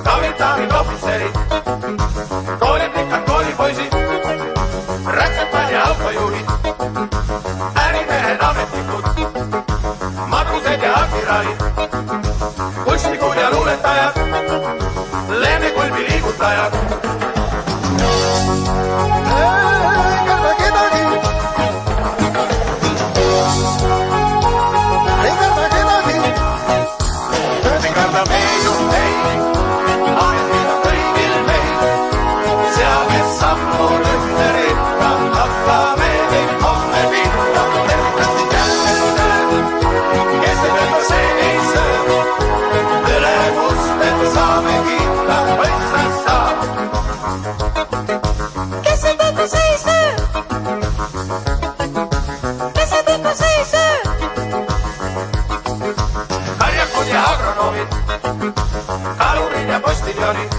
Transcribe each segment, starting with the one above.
Kapitaanid, ohvitserid, koolipikad, koolipoisid, rätsepad ja autojuhid, ärimehed, ametnikud, matrused ja admiraalid, kunstnikud ja luuletajad, lemmikulbi liigutajad. Ei karda kedagi, ei karda kedagi, ei karda meiu, ei. Kalurid ja postiljonid,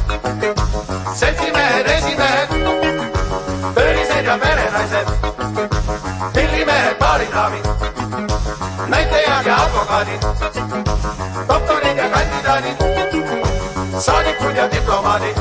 seltsimehed, esimehed, töölised ja perenaised, pillimehed, baaridaamid, näitlejad ja advokaadid, doktorid ja kandidaadid, saadikud ja diplomaadid.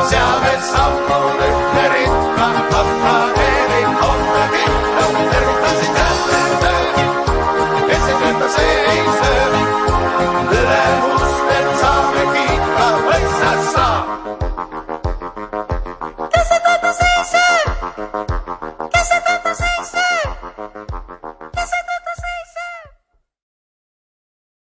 Seame